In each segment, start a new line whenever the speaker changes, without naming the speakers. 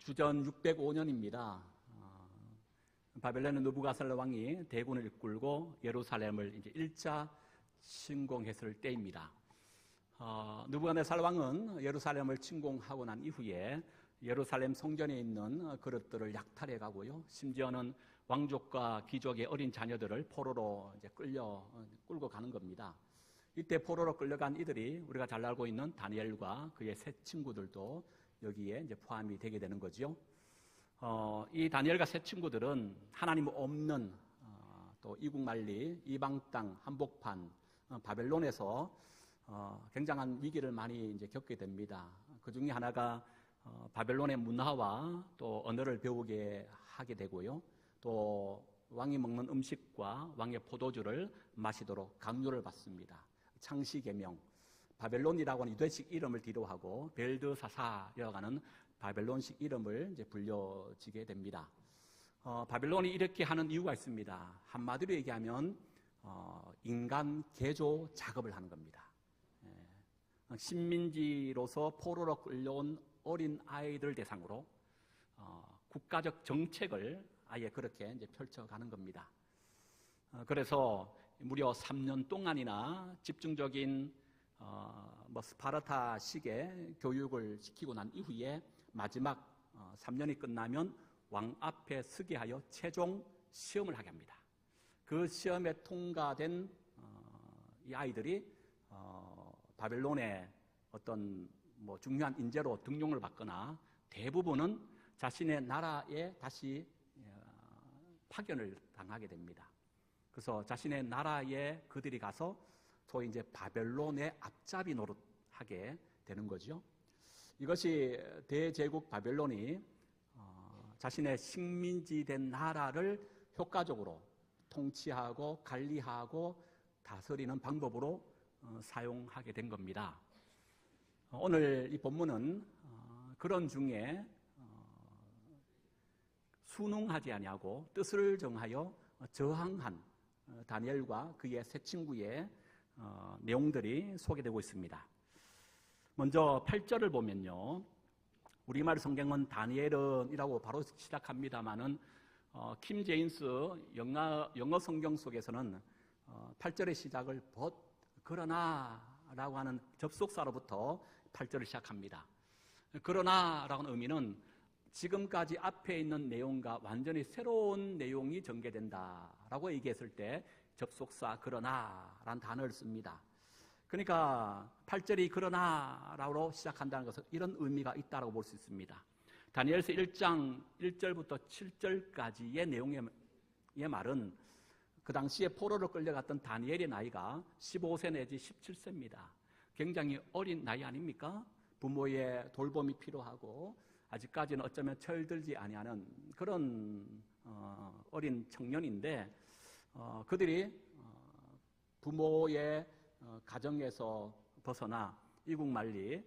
주전 605년입니다. 바벨론의 느부갓네살 왕이 대군을 이끌고 예루살렘을 이제 1차 침공했을 때입니다. 느부갓네살 왕은 예루살렘을 침공하고 난 이후에 예루살렘 성전에 있는 그릇들을 약탈해 가고요. 심지어는 왕족과 귀족의 어린 자녀들을 포로로 이제 끌고 가는 겁니다. 이때 포로로 끌려간 이들이 우리가 잘 알고 있는 다니엘과 그의 세 친구들도 여기에 이제 포함이 되게 되는 거죠. 이 다니엘과 세 친구들은 하나님 없는 또 이국만리, 이방 땅, 한복판, 바벨론에서 굉장한 위기를 많이 이제 겪게 됩니다. 그 중에 하나가 바벨론의 문화와 또 언어를 배우게 하게 되고요. 또 왕이 먹는 음식과 왕의 포도주를 마시도록 강요를 받습니다. 창시계명, 바벨론이라고 하는 유대식 이름을 뒤로하고 벨드사사라고 하는 바벨론식 이름을 이제 불려지게 됩니다. 바벨론이 이렇게 하는 이유가 있습니다. 한마디로 얘기하면 인간 개조 작업을 하는 겁니다. 식민지로서 포로로 끌려온 어린 아이들 대상으로 국가적 정책을 아예 그렇게 이제 펼쳐가는 겁니다. 그래서 무려 3년 동안이나 집중적인 스파르타식의 교육을 시키고 난 이후에 마지막 3년이 끝나면 왕 앞에 서게 하여 최종 시험을 하게 합니다. 그 시험에 통과된 이 아이들이 바벨론의 어떤 중요한 인재로 등용을 받거나 대부분은 자신의 나라에 다시 파견을 당하게 됩니다. 그래서 자신의 나라에 그들이 가서 소위 이제 바벨론의 앞잡이 노릇하게 되는 거죠. 이것이 대제국 바벨론이 자신의 식민지 된 나라를 효과적으로 통치하고 관리하고 다스리는 방법으로 사용하게 된 겁니다. 오늘 이 본문은 그런 중에 순응하지 아니하고 뜻을 정하여 저항한 다니엘과 그의 세 친구의 내용들이 소개되고 있습니다. 먼저 8절을 보면요, 우리말 성경은 다니엘은이라고 바로 시작합니다만은 킴 제임스 영어 성경 속에서는 8절의 시작을 그러나라고 하는 접속사로부터 8절을 시작합니다. 그러나라고 하는 의미는 지금까지 앞에 있는 내용과 완전히 새로운 내용이 전개된다라고 얘기했을 때 접속사 그러나라는 단어를 씁니다. 그러니까 8절이 그러나라고 시작한다는 것은 이런 의미가 있다고 볼 수 있습니다. 다니엘서 1장 1절부터 7절까지의 내용의 말은 그 당시에 포로로 끌려갔던 다니엘의 나이가 15세 내지 17세입니다. 굉장히 어린 나이 아닙니까? 부모의 돌봄이 필요하고 아직까지는 어쩌면 철들지 아니하는 그런 어린 청년인데 그들이 부모의 가정에서 벗어나 이국만리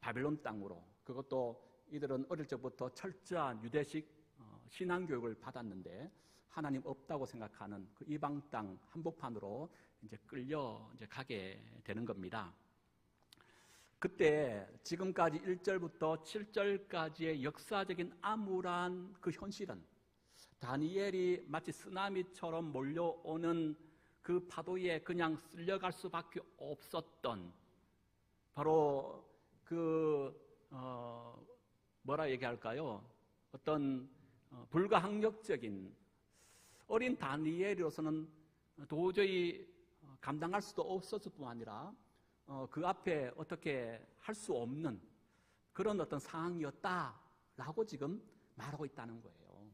바벨론 땅으로, 그것도 이들은 어릴 적부터 철저한 유대식 신앙교육을 받았는데 하나님 없다고 생각하는 그 이방 땅 한복판으로 이제 끌려 이제 가게 되는 겁니다. 그때 지금까지 1절부터 7절까지의 역사적인 암울한 그 현실은 다니엘이 마치 쓰나미처럼 몰려오는 그 파도에 그냥 쓸려갈 수밖에 없었던 바로 뭐라 얘기할까요? 어떤 불가항력적인 어린 다니엘로서는 도저히 감당할 수도 없었을 뿐 아니라 그 앞에 어떻게 할 수 없는 그런 어떤 상황이었다라고 지금 말하고 있다는 거예요.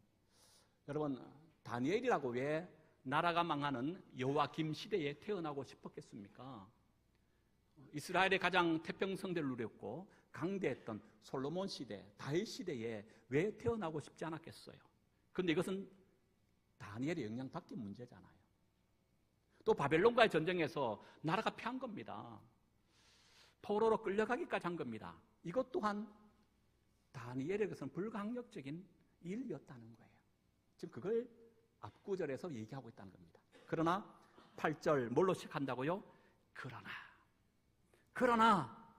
여러분, 다니엘이라고 왜 나라가 망하는 여호와김 시대에 태어나고 싶었겠습니까? 이스라엘의 가장 태평성대를 누렸고 강대했던 솔로몬 시대, 다윗 시대에 왜 태어나고 싶지 않았겠어요? 그런데 이것은 다니엘의 영향받기 문제잖아요. 또 바벨론과의 전쟁에서 나라가 패한 겁니다. 포로로 끌려가기까지 한 겁니다. 이것 또한 다니엘에게서는 불가항력적인 일이었다는 거예요. 지금 그걸 앞구절에서 얘기하고 있다는 겁니다. 그러나 8절 뭘로 시작한다고요? 그러나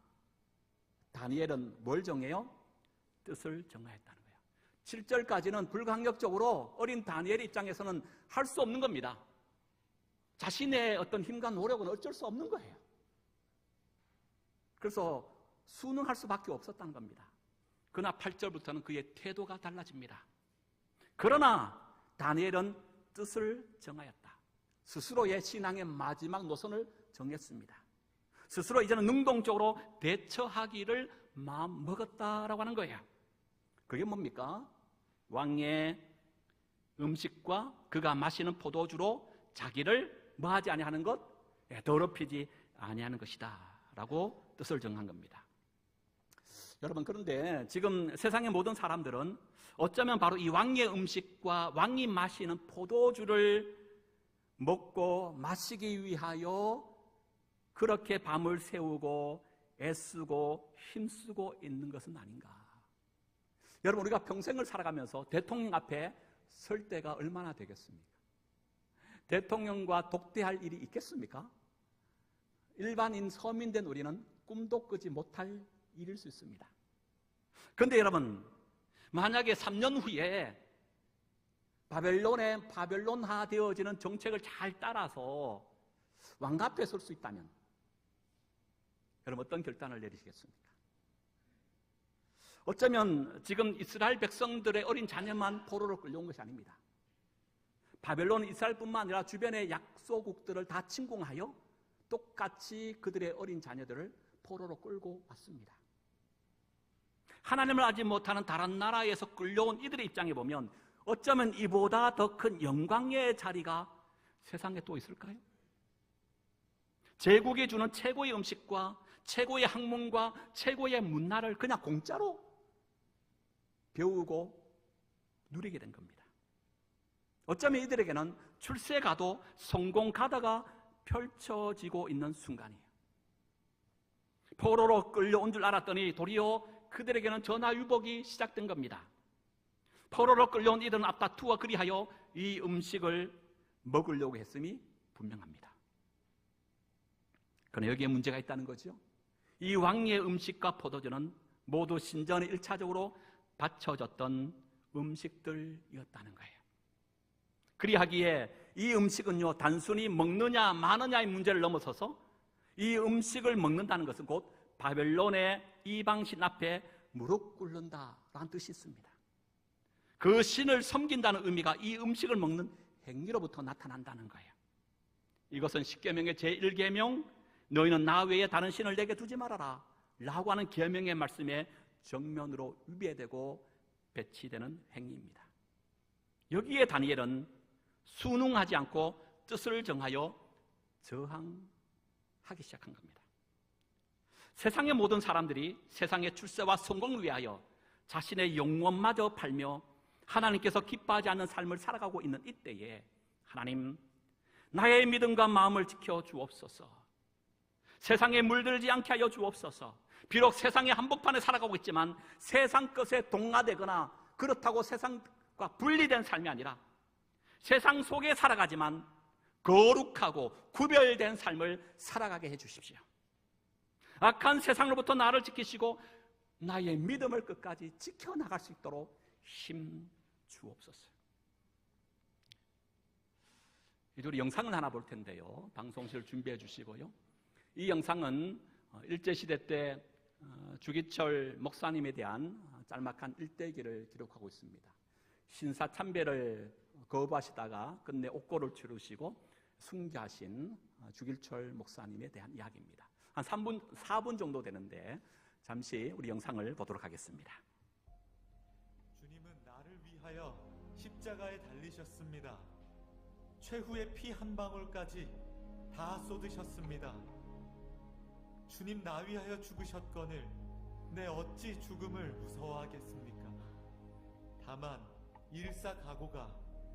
다니엘은 뭘 정해요? 뜻을 정하였다는 거예요. 7절까지는 불가항력적으로 어린 다니엘의 입장에서는 할 수 없는 겁니다. 자신의 어떤 힘과 노력은 어쩔 수 없는 거예요. 그래서 순응할 수밖에 없었다는 겁니다. 그러나 8절부터는 그의 태도가 달라집니다. 그러나 다니엘은 뜻을 정하였다. 스스로의 신앙의 마지막 노선을 정했습니다. 스스로 이제는 능동적으로 대처하기를 마음먹었다라고 하는 거예요. 그게 뭡니까? 왕의 음식과 그가 마시는 포도주로 자기를 뭐하지 아니하는 것? 더럽히지 아니하는 것이다 라고 뜻을 정한 겁니다. 여러분, 그런데 지금 세상의 모든 사람들은 어쩌면 바로 이 왕의 음식과 왕이 마시는 포도주를 먹고 마시기 위하여 그렇게 밤을 새우고 애쓰고 힘쓰고 있는 것은 아닌가. 여러분, 우리가 평생을 살아가면서 대통령 앞에 설 때가 얼마나 되겠습니까? 대통령과 독대할 일이 있겠습니까? 일반인 서민된 우리는 꿈도 꾸지 못할 일일 수 있습니다. 그런데 여러분, 만약에 3년 후에 바벨론화 되어지는 정책을 잘 따라서 왕 앞에 설 수 있다면 여러분 어떤 결단을 내리시겠습니까? 어쩌면 지금 이스라엘 백성들의 어린 자녀만 포로로 끌려온 것이 아닙니다. 바벨론은 이스라엘뿐만 아니라 주변의 약소국들을 다 침공하여 똑같이 그들의 어린 자녀들을 포로로 끌고 왔습니다. 하나님을 알지 못하는 다른 나라에서 끌려온 이들의 입장에 보면 어쩌면 이보다 더 큰 영광의 자리가 세상에 또 있을까요? 제국이 주는 최고의 음식과 최고의 학문과 최고의 문화를 그냥 공짜로 배우고 누리게 된 겁니다. 어쩌면 이들에게는 출세가도 성공 가다가 펼쳐지고 있는 순간이에요. 포로로 끌려온 줄 알았더니 도리어 그들에게는 전화위복이 시작된 겁니다. 포로로 끌려온 이들은 앞다투어 그리하여 이 음식을 먹으려고 했음이 분명합니다. 그러나 여기에 문제가 있다는 거죠. 이 왕의 음식과 포도주는 모두 신전에 1차적으로 바쳐졌던 음식들이었다는 거예요. 그리하기에 이 음식은요, 단순히 먹느냐 마느냐의 문제를 넘어서서 이 음식을 먹는다는 것은 곧 바벨론의 이방신 앞에 무릎 꿇는다라는 뜻이 있습니다. 그 신을 섬긴다는 의미가 이 음식을 먹는 행위로부터 나타난다는 거예요. 이것은 십계명의 제1계명 너희는 나 외에 다른 신을 내게 두지 말아라 라고 하는 계명의 말씀에 정면으로 위배되고 배치되는 행위입니다. 여기에 다니엘은 순응하지 않고 뜻을 정하여 저항하기 시작한 겁니다. 세상의 모든 사람들이 세상의 출세와 성공을 위하여 자신의 영혼마저 팔며 하나님께서 기뻐하지 않는 삶을 살아가고 있는 이때에 하나님, 나의 믿음과 마음을 지켜 주옵소서. 세상에 물들지 않게 하여 주옵소서. 비록 세상의 한복판에 살아가고 있지만 세상 것에 동화되거나 그렇다고 세상과 분리된 삶이 아니라 세상 속에 살아가지만 거룩하고 구별된 삶을 살아가게 해주십시오. 악한 세상으로부터 나를 지키시고 나의 믿음을 끝까지 지켜나갈 수 있도록 힘 주옵소서. 이제 우리 영상을 하나 볼 텐데요. 방송실 준비해 주시고요. 이 영상은 일제시대 때 주기철 목사님에 대한 짤막한 일대기를 기록하고 있습니다. 신사참배를 거부하시다가 끝내 옥고를 치르시고 순교하신 주기철 목사님에 대한 이야기입니다. 한 4분 정도 되는데 잠시 우리 영상을 보도록 하겠습니다.
주님은 나를 위하여 십자가에 달리셨습니다. 최후의 피 한 방울까지 다 쏟으셨습니다. 주님 나 위하여 죽으셨거늘 내 어찌 죽음을 무서워하겠습니까? 다만 일사각오가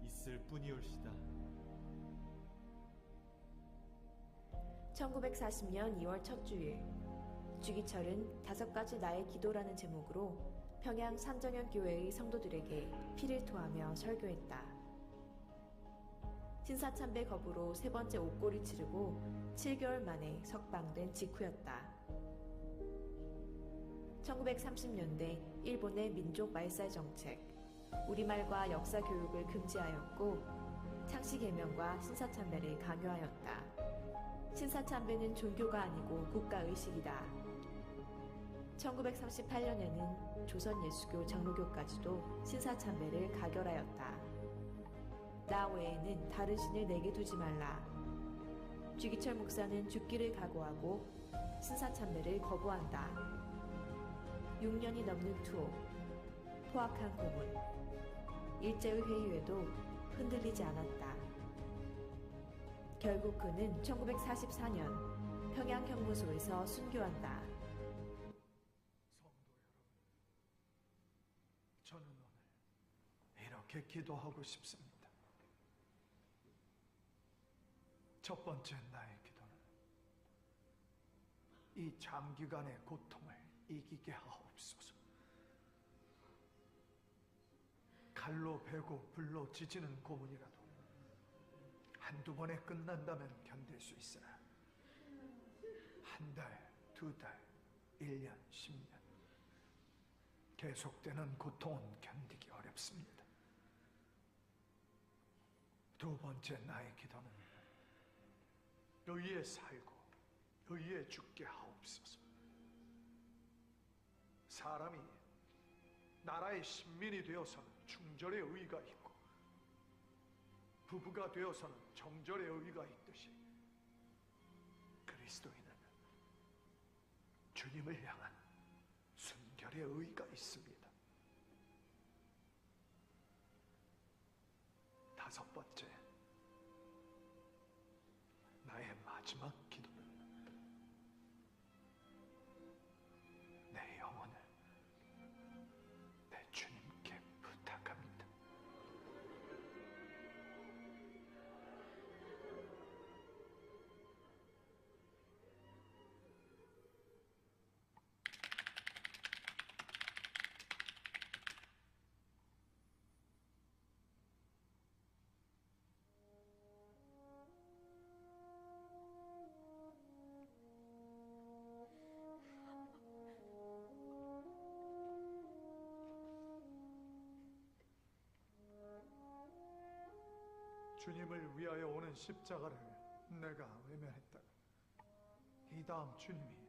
있을 뿐이올시다.
1940년 2월 첫 주일, 주기철은 5가지 나의 기도라는 제목으로 평양 삼정현 교회의 성도들에게 피를 토하며 설교했다. 신사참배 거부로 3번째 옥고를 치르고 7개월 만에 석방된 직후였다. 1930년대 일본의 민족 말살 정책, 우리말과 역사 교육을 금지하였고 창씨 계명과 신사참배를 강요하였다. 신사참배는 종교가 아니고 국가의식이다. 1938년에는 조선 예수교 장로교까지도 신사참배를 가결하였다. 나 외에는 다른 신을 내게 두지 말라. 주기철 목사는 죽기를 각오하고 신사참배를 거부한다. 6년이 넘는 투옥, 포악한 고문, 일제의 회유에도 흔들리지 않았다. 결국 그는 1944년 평양형무소에서 순교한다.
성도 여러분, 저는 오늘 이렇게 기도하고 싶습니다. 첫 번째 나의 기도는 이 장기간의 고통을 이기게 하옵소서. 칼로 베고 불로 지지는 고문이라도 한두 번에 끝난다면 견딜 수 있으나 한 달, 두 달, 1년, 10년 계속되는 고통은 견디기 어렵습니다. 두 번째 나의 기도는 의에 살고 의에 죽게 하옵소서. 사람이 나라의 신민이 되어서는 충절의 의의가 있고 부부가 되어서는 정절의 의의가 있듯이 그리스도인은 주님을 향한 순결의 의의가 있습니다. 다섯 번째, 나의 마지막 기도는 내 영혼을 내 주님께 부탁합니다. 주님을 위하여 오는 십자가를 내가 외면했다가 이 다음 주님이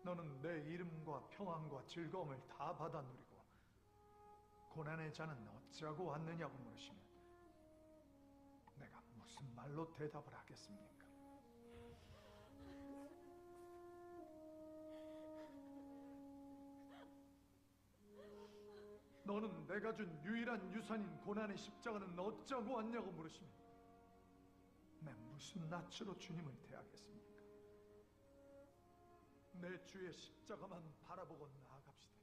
너는 내 이름과 평안과 즐거움을 다 받아 누리고 고난의 자는 어찌하고 왔느냐고 물으시면 내가 무슨 말로 대답을 하겠습니까? 너는 내가 준 유일한 유산인 고난의 십자가는 어쩌고 왔냐고 물으시면 내 무슨 낯으로 주님을 대하겠습니까? 내 주의 십자가만 바라보고 나아갑시다.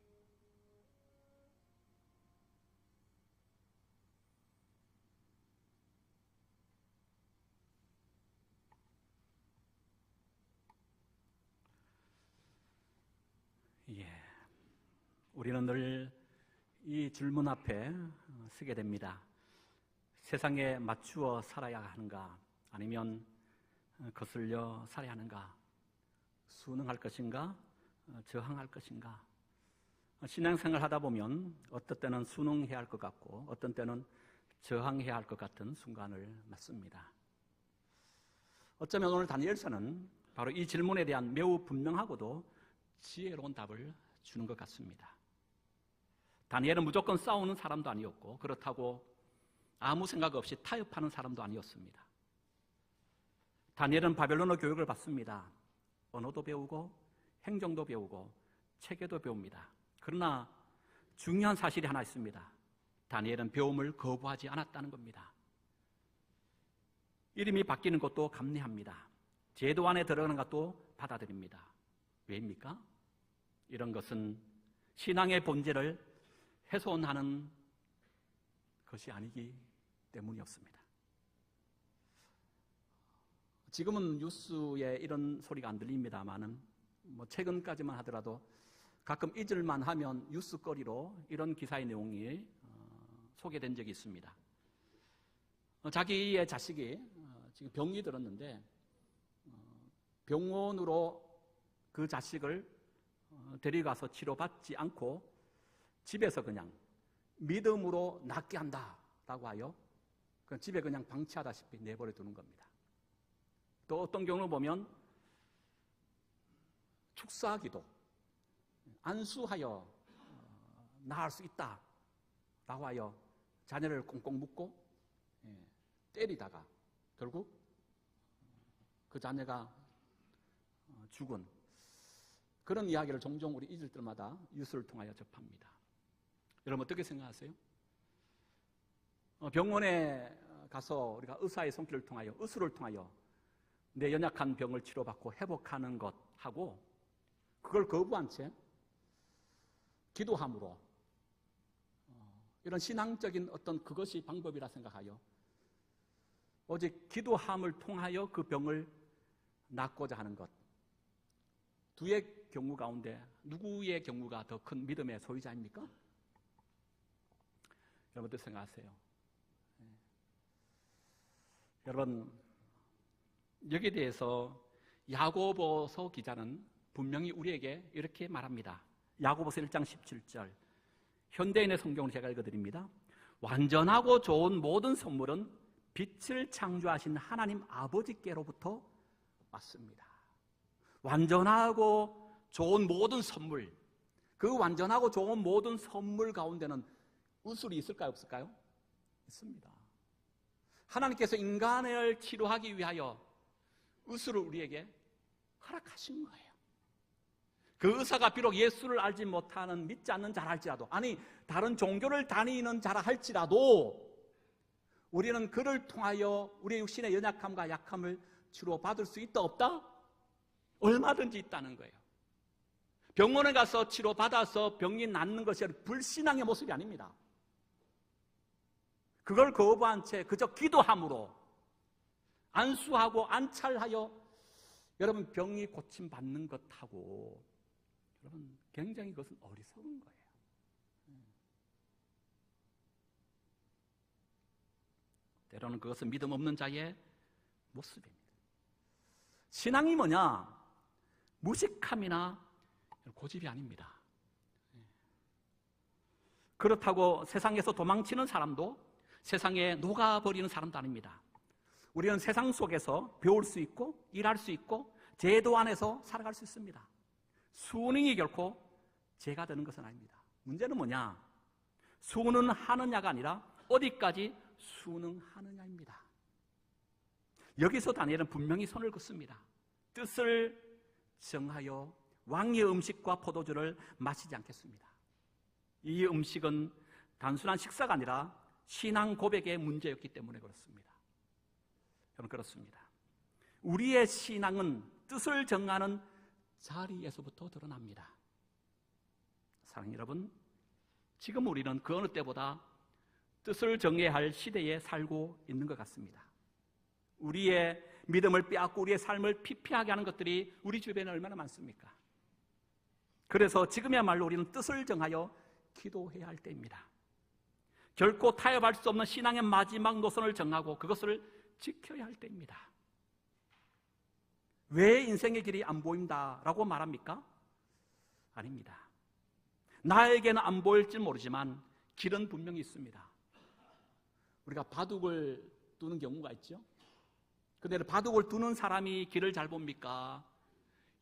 예, 우리는 늘 이 질문 앞에 서게 됩니다. 세상에 맞추어 살아야 하는가? 아니면 거슬려 살아야 하는가? 순응할 것인가? 저항할 것인가? 신앙생활 하다 보면 어떤 때는 순응해야 할 것 같고 어떤 때는 저항해야 할 것 같은 순간을 맞습니다. 어쩌면 오늘 다니엘서는 바로 이 질문에 대한 매우 분명하고도 지혜로운 답을 주는 것 같습니다. 다니엘은 무조건 싸우는 사람도 아니었고 그렇다고 아무 생각 없이 타협하는 사람도 아니었습니다. 다니엘은 바벨론어 교육을 받습니다. 언어도 배우고 행정도 배우고 체계도 배웁니다. 그러나 중요한 사실이 하나 있습니다. 다니엘은 배움을 거부하지 않았다는 겁니다. 이름이 바뀌는 것도 감내합니다. 제도 안에 들어가는 것도 받아들입니다. 왜입니까? 이런 것은 신앙의 본질을 훼손하는 것이 아니기 때문이었습니다. 지금은 뉴스에 이런 소리가 안 들립니다만은 최근까지만 하더라도 가끔 잊을만 하면 뉴스거리로 이런 기사의 내용이 소개된 적이 있습니다. 자기의 자식이 지금 병이 들었는데 병원으로 그 자식을 데려가서 치료받지 않고 집에서 그냥 믿음으로 낫게 한다라고 하여 집에 그냥 방치하다시피 내버려 두는 겁니다. 또 어떤 경우를 보면 축사기도 안수하여 나을 수 있다라고 하여 자녀를 꽁꽁 묶고 때리다가 결국 그 자녀가 죽은 그런 이야기를 종종 우리 잊을 때마다 뉴스를 통하여 접합니다. 여러분 어떻게 생각하세요? 병원에 가서 우리가 의사의 손길을 통하여 의술을 통하여 내 연약한 병을 치료받고 회복하는 것하고 그걸 거부한 채 기도함으로 이런 신앙적인 어떤 그것이 방법이라 생각하여 오직 기도함을 통하여 그 병을 낫고자 하는 것, 두의 경우 가운데 누구의 경우가 더 큰 믿음의 소유자입니까? 여러분 어떻게 생각하세요? 여러분 여기에 대해서 야고보서 기자는 분명히 우리에게 이렇게 말합니다. 야고보서 1장 17절 현대인의 성경을 제가 읽어드립니다. 완전하고 좋은 모든 선물은 빛을 창조하신 하나님 아버지께로부터 왔습니다. 완전하고 좋은 모든 선물, 그 완전하고 좋은 모든 선물 가운데는 의술이 있을까요? 없을까요? 있습니다. 하나님께서 인간을 치료하기 위하여 의술을 우리에게 허락하신 거예요. 그 의사가 비록 예수를 알지 못하는 믿지 않는 자라 할지라도, 아니 다른 종교를 다니는 자라 할지라도 우리는 그를 통하여 우리의 육신의 연약함과 약함을 치료받을 수 있다 없다? 얼마든지 있다는 거예요. 병원에 가서 치료받아서 병이 낫는 것이 불신앙의 모습이 아닙니다. 그걸 거부한 채 그저 기도함으로 안수하고 안찰하여 여러분 병이 고침받는 것하고 여러분 굉장히 그것은 어리석은 거예요. 때로는 그것은 믿음 없는 자의 모습입니다. 신앙이 뭐냐? 무식함이나 고집이 아닙니다. 그렇다고 세상에서 도망치는 사람도 세상에 녹아버리는 사람도 아닙니다. 우리는 세상 속에서 배울 수 있고 일할 수 있고 제도 안에서 살아갈 수 있습니다. 수능이 결코 죄가 되는 것은 아닙니다. 문제는 뭐냐? 수능하느냐가 아니라 어디까지 수능하느냐입니다. 여기서 다니엘은 분명히 선을 긋습니다. 뜻을 정하여 왕의 음식과 포도주를 마시지 않겠습니다. 이 음식은 단순한 식사가 아니라 신앙 고백의 문제였기 때문에 그렇습니다. 여러분 그렇습니다. 우리의 신앙은 뜻을 정하는 자리에서부터 드러납니다. 사랑하는 여러분, 지금 우리는 그 어느 때보다 뜻을 정해야 할 시대에 살고 있는 것 같습니다. 우리의 믿음을 빼앗고 우리의 삶을 피폐하게 하는 것들이 우리 주변에 얼마나 많습니까? 그래서 지금이야말로 우리는 뜻을 정하여 기도해야 할 때입니다. 결코 타협할 수 없는 신앙의 마지막 노선을 정하고 그것을 지켜야 할 때입니다. 왜 인생의 길이 안 보인다라고 말합니까? 아닙니다. 나에게는 안 보일지 모르지만 길은 분명히 있습니다. 우리가 바둑을 두는 경우가 있죠. 그런데 바둑을 두는 사람이 길을 잘 봅니까?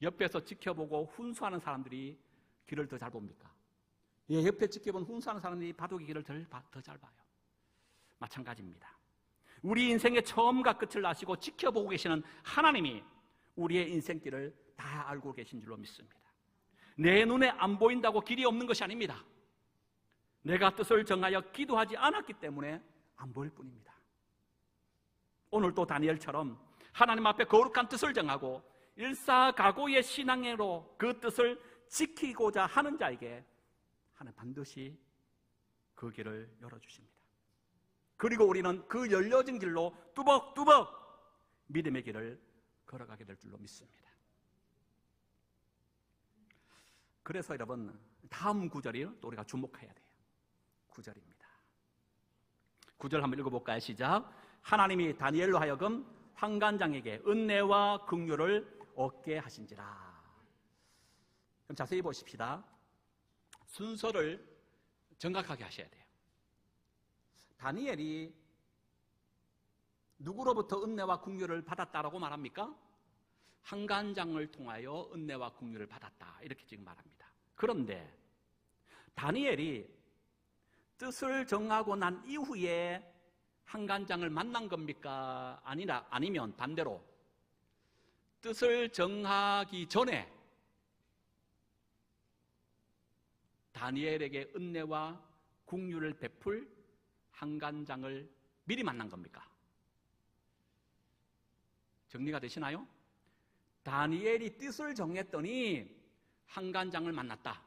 옆에서 지켜보고 훈수하는 사람들이 길을 더 잘 봅니까? 예, 옆에 지켜본 훈수하는 사람들이 바둑의 길을 더 잘 봐요. 마찬가지입니다. 우리 인생의 처음과 끝을 아시고 지켜보고 계시는 하나님이 우리의 인생길을 다 알고 계신 줄로 믿습니다. 내 눈에 안 보인다고 길이 없는 것이 아닙니다. 내가 뜻을 정하여 기도하지 않았기 때문에 안 보일 뿐입니다. 오늘도 다니엘처럼 하나님 앞에 거룩한 뜻을 정하고 일사각오의 신앙으로 그 뜻을 지키고자 하는 자에게 하나님 반드시 그 길을 열어주십니다. 그리고 우리는 그 열려진 길로 뚜벅뚜벅 믿음의 길을 걸어가게 될 줄로 믿습니다. 그래서 여러분 다음 구절이 또 우리가 주목해야 돼요. 9절입니다. 9절 한번 읽어볼까요? 시작. 하나님이 다니엘로 하여금 환관장에게 은혜와 긍휼을 얻게 하신지라. 그럼 자세히 보십시다. 순서를 정확하게 하셔야 돼요. 다니엘이 누구로부터 은혜와 긍휼을 받았다라고 말합니까? 한간장을 통하여 은혜와 긍휼을 받았다, 이렇게 지금 말합니다. 그런데 다니엘이 뜻을 정하고 난 이후에 한간장을 만난 겁니까? 아니면 반대로 뜻을 정하기 전에 다니엘에게 은혜와 긍휼을 베풀 한간장을 미리 만난 겁니까? 정리가 되시나요? 다니엘이 뜻을 정했더니 한간장을 만났다.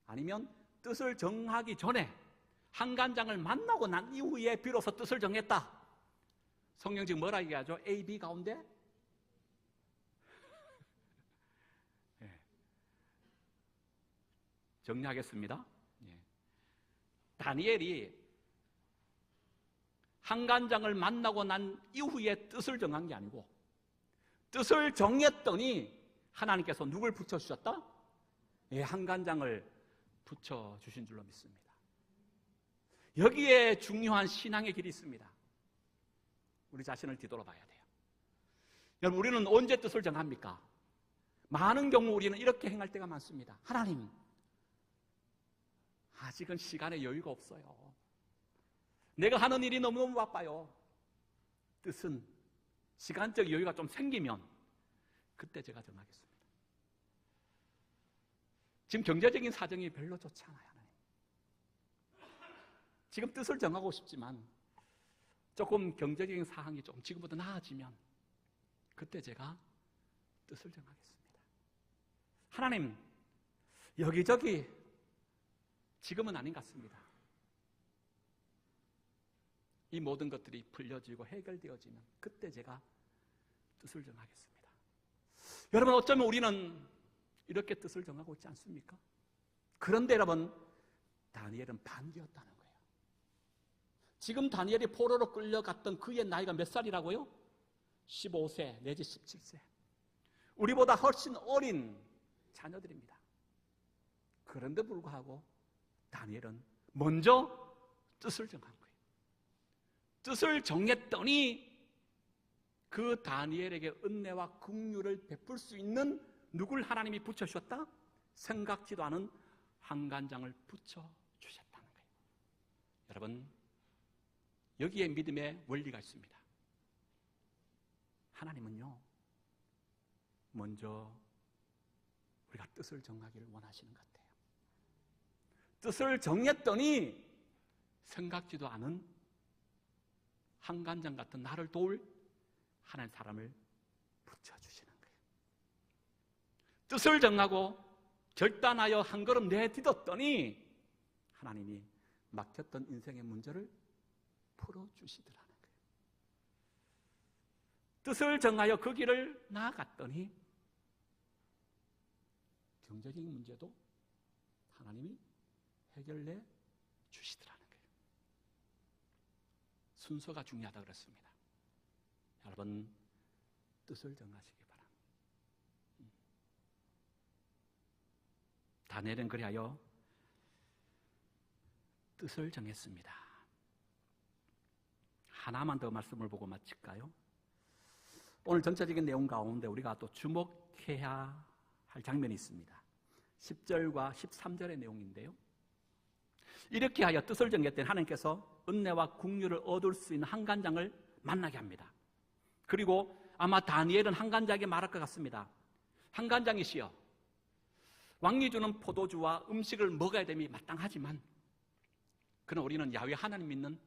아니면 뜻을 정하기 전에 한간장을 만나고 난 이후에 비로소 뜻을 정했다. 성경 지금 뭐라 얘기하죠? A, B 가운데? 네. 정리하겠습니다. 네. 다니엘이 한간장을 만나고 난 이후에 뜻을 정한 게 아니고 뜻을 정했더니 하나님께서 누굴 붙여주셨다? 예, 한간장을 붙여주신 줄로 믿습니다. 여기에 중요한 신앙의 길이 있습니다. 우리 자신을 뒤돌아봐야 돼요. 여러분, 우리는 언제 뜻을 정합니까? 많은 경우 우리는 이렇게 행할 때가 많습니다. 하나님, 아직은 시간에 여유가 없어요. 내가 하는 일이 너무너무 바빠요. 뜻은 시간적 여유가 좀 생기면 그때 제가 정하겠습니다. 지금 경제적인 사정이 별로 좋지 않아요. 하나님. 지금 뜻을 정하고 싶지만 조금 경제적인 상황이 좀 지금보다 나아지면 그때 제가 뜻을 정하겠습니다. 하나님, 여기저기 지금은 아닌 것 같습니다. 이 모든 것들이 풀려지고 해결되어지면 그때 제가 뜻을 정하겠습니다. 여러분, 어쩌면 우리는 이렇게 뜻을 정하고 있지 않습니까? 그런데 여러분, 다니엘은 반대였다는 거예요. 지금 다니엘이 포로로 끌려갔던 그의 나이가 몇 살이라고요? 15세 내지 17세. 우리보다 훨씬 어린 자녀들입니다. 그런데 불구하고 다니엘은 먼저 뜻을 정한 거예요. 뜻을 정했더니 그 다니엘에게 은혜와 긍휼을 베풀 수 있는 누굴 하나님이 붙여주셨다? 생각지도 않은 한간장을 붙여주셨다는 거예요. 여러분, 여기에 믿음의 원리가 있습니다. 하나님은요, 먼저 우리가 뜻을 정하기를 원하시는 것 같아요. 뜻을 정했더니 생각지도 않은 한간장 같은 나를 도울 하나님 사람을 붙여주시는 거예요. 뜻을 정하고 결단하여 한 걸음 내딛었더니 하나님이 막혔던 인생의 문제를 풀어주시더라는 거예요. 뜻을 정하여 그 길을 나아갔더니 경제적인 문제도 하나님이 해결해 주시더라는 거예요. 순서가 중요하다고 그랬습니다. 여러분, 뜻을 정하시기 바랍니다. 다니엘은 그리하여 뜻을 정했습니다. 하나만 더 말씀을 보고 마칠까요? 오늘 전체적인 내용 가운데 우리가 또 주목해야 할 장면이 있습니다. 10절과 13절의 내용인데요. 이렇게 하여 뜻을 정했더니 하나님께서 은혜와 긍휼을 얻을 수 있는 한간장을 만나게 합니다. 그리고 아마 다니엘은 한간장에게 말할 것 같습니다. 한간장이시여, 왕이 주는 포도주와 음식을 먹어야 됨이 마땅하지만 그러나 우리는 야훼 하나님 믿는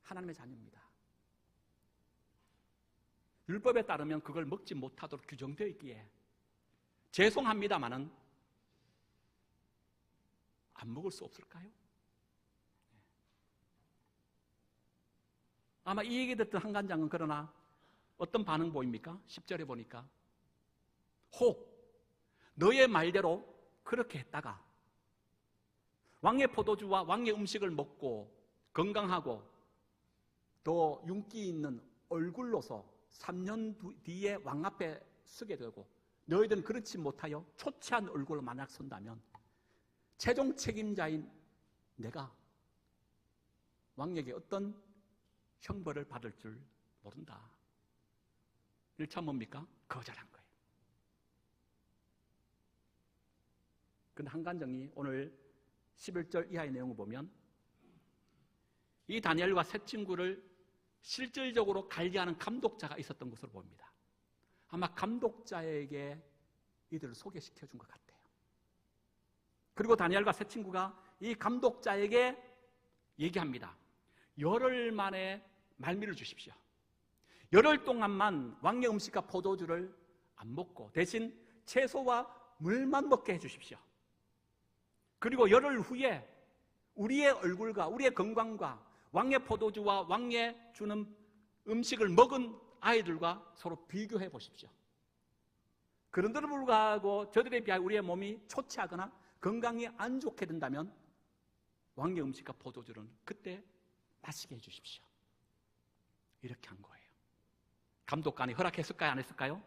하나님의 자녀입니다. 율법에 따르면 그걸 먹지 못하도록 규정되어 있기에 죄송합니다마는 안 먹을 수 없을까요? 아마 이 얘기 듣던 한간장은 그러나 어떤 반응 보입니까? 10절에 보니까 혹 너의 말대로 그렇게 했다가 왕의 포도주와 왕의 음식을 먹고 건강하고 더 윤기 있는 얼굴로서 3년 뒤에 왕 앞에 서게 되고 너희들은 그렇지 못하여 초췌한 얼굴로 만약 선다면 최종 책임자인 내가 왕에게 어떤 형벌을 받을 줄 모른다. 1차 뭡니까? 거절한 거예요. 근데 한간정이 오늘 11절 이하의 내용을 보면 이 다니엘과 세 친구를 실질적으로 관리하는 감독자가 있었던 것으로 봅니다. 아마 감독자에게 이들을 소개시켜 준 것 같아요. 그리고 다니엘과 세 친구가 이 감독자에게 얘기합니다. 열흘 만에 말미를 주십시오. 열흘 동안만 왕의 음식과 포도주를 안 먹고 대신 채소와 물만 먹게 해주십시오. 그리고 열흘 후에 우리의 얼굴과 우리의 건강과 왕의 포도주와 왕의 주는 음식을 먹은 아이들과 서로 비교해 보십시오. 그런데도 불구하고 저들에 비하여 우리의 몸이 초췌하거나 건강이 안 좋게 된다면 왕의 음식과 포도주는 그때 마시게 해주십시오. 이렇게 한 거예요. 감독관이 허락했을까요? 안 했을까요?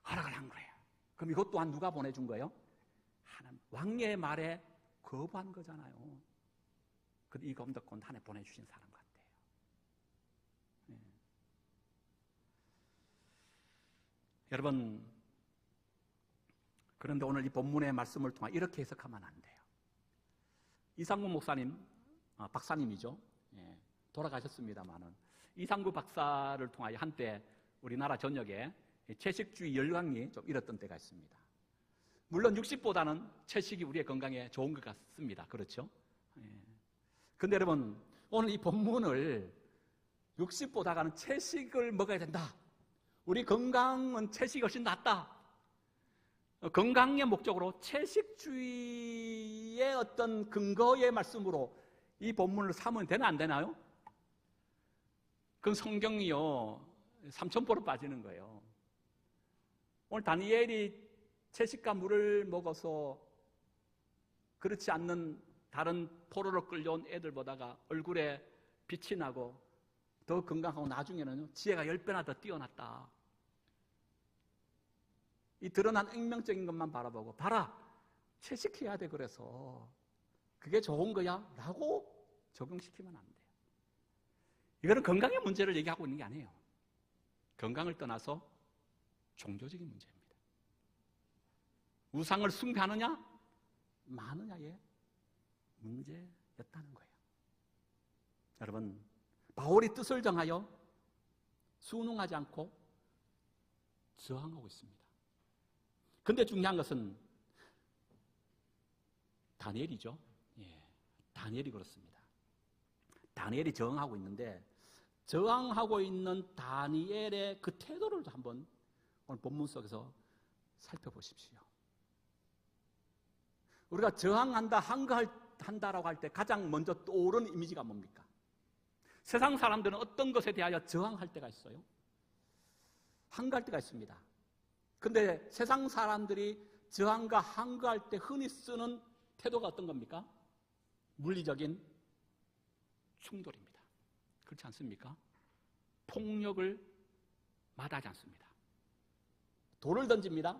허락을 한 거예요. 그럼 이것 또한 누가 보내준 거예요? 하나님, 왕의 말에 거부한 거잖아요. 이 감독관 하나님 보내주신 사람 같아요. 네. 여러분, 그런데 오늘 이 본문의 말씀을 통해 이렇게 해석하면 안 돼요. 이상구 목사님, 박사님이죠. 예, 돌아가셨습니다만은 이상구 박사를 통하여 한때 우리나라 전역에 채식주의 열광이 좀 일었던 때가 있습니다. 물론 육식보다는 채식이 우리의 건강에 좋은 것 같습니다. 그렇죠? 그런데 여러분, 오늘 이 본문을 육식보다는 채식을 먹어야 된다. 우리 건강은 채식이 훨씬 낫다. 건강의 목적으로 채식주의의 어떤 근거의 말씀으로 이 본문을 삼으면 되나 안 되나요? 그건 성경이요, 삼천포로 빠지는 거예요. 오늘 다니엘이 채식과 물을 먹어서 그렇지 않는 다른 포로로 끌려온 애들보다가 얼굴에 빛이 나고 더 건강하고 나중에는 지혜가 10배나 더 뛰어났다. 이 드러난 액면적인 것만 바라보고 봐라, 채식해야 돼, 그래서 그게 좋은 거야 라고 적용시키면 안 돼요. 이거는 건강의 문제를 얘기하고 있는 게 아니에요. 건강을 떠나서 종교적인 문제입니다. 우상을 숭배하느냐 마느냐의 문제였다는 거예요. 여러분, 바울이 뜻을 정하여 순응하지 않고 저항하고 있습니다. 근데 중요한 것은 다니엘이죠. 예, 다니엘이 그렇습니다. 다니엘이 저항하고 있는데 저항하고 있는 다니엘의 그 태도를 한번 오늘 본문 속에서 살펴보십시오. 우리가 저항한다, 항거한다라고 할 때 가장 먼저 떠오르는 이미지가 뭡니까? 세상 사람들은 어떤 것에 대하여 저항할 때가 있어요? 항거할 때가 있습니다. 그런데 세상 사람들이 저항과 항거할 때 흔히 쓰는 태도가 어떤 겁니까? 물리적인 충돌입니다. 그렇지 않습니까? 폭력을 마다하지 않습니다. 돌을 던집니다.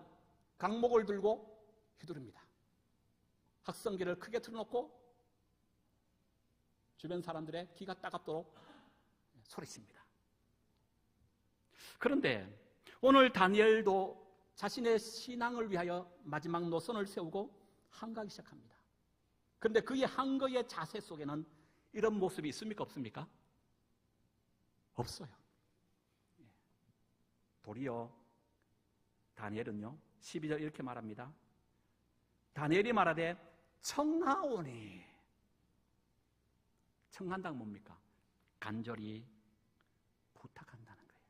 강목을 들고 휘두릅니다. 확성기를 크게 틀어놓고 주변 사람들의 귀가 따갑도록 소리칩니다. 그런데 오늘 다니엘도 자신의 신앙을 위하여 마지막 노선을 세우고 항거하기 시작합니다. 그런데 그의 항거의 자세 속에는 이런 모습이 있습니까? 없습니까? 없어요. 도리어 다니엘은요, 12절 이렇게 말합니다. 다니엘이 말하되 청하오니, 청한다는 뭡니까? 간절히 부탁한다는 거예요.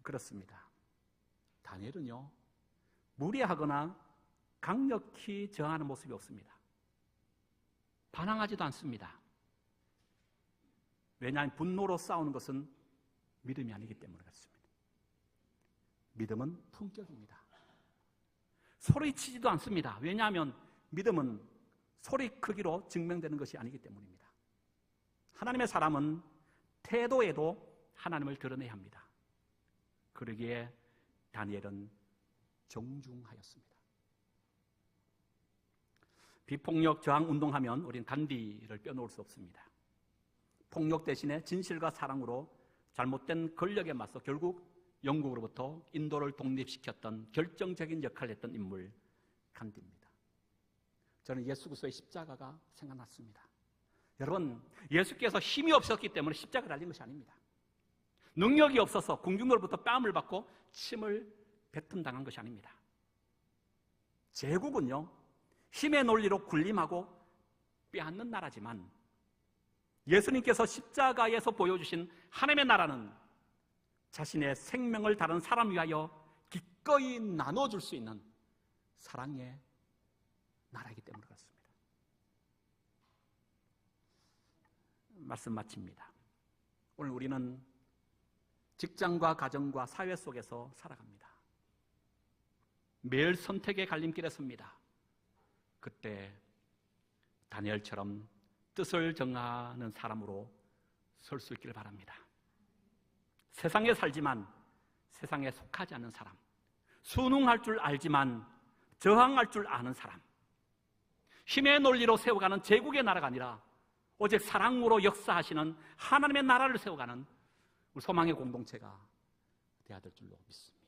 그렇습니다. 다니엘은요, 무리하거나 강력히 저항하는 모습이 없습니다. 반항하지도 않습니다. 왜냐하면 분노로 싸우는 것은 믿음이 아니기 때문에 그렇습니다. 믿음은 품격입니다. 소리치지도 않습니다. 왜냐하면 믿음은 소리 크기로 증명되는 것이 아니기 때문입니다. 하나님의 사람은 태도에도 하나님을 드러내야 합니다. 그러기에 다니엘은 정중하였습니다. 비폭력 저항 운동하면 우리는 간디를 빼놓을 수 없습니다. 폭력 대신에 진실과 사랑으로 잘못된 권력에 맞서 결국 영국으로부터 인도를 독립시켰던 결정적인 역할을 했던 인물 간디입니다. 저는 예수 그리스도의 십자가가 생각났습니다. 여러분, 예수께서 힘이 없었기 때문에 십자가를 달린 것이 아닙니다. 능력이 없어서 군중으로부터 뺨을 받고 침을 뱉음당한 것이 아닙니다. 제국은요, 힘의 논리로 군림하고 빼앗는 나라지만 예수님께서 십자가에서 보여주신 하나님의 나라는 자신의 생명을 다른 사람 위하여 기꺼이 나눠줄 수 있는 사랑의 나라이기 때문에 그렇습니다. 말씀 마칩니다. 오늘 우리는 직장과 가정과 사회 속에서 살아갑니다. 매일 선택의 갈림길에 섭니다. 그때 다니엘처럼 뜻을 정하는 사람으로 설 수 있기를 바랍니다. 세상에 살지만 세상에 속하지 않는 사람, 순응할 줄 알지만 저항할 줄 아는 사람, 힘의 논리로 세워가는 제국의 나라가 아니라 오직 사랑으로 역사하시는 하나님의 나라를 세워가는 우리 소망의 공동체가 되어야 될 줄로 믿습니다.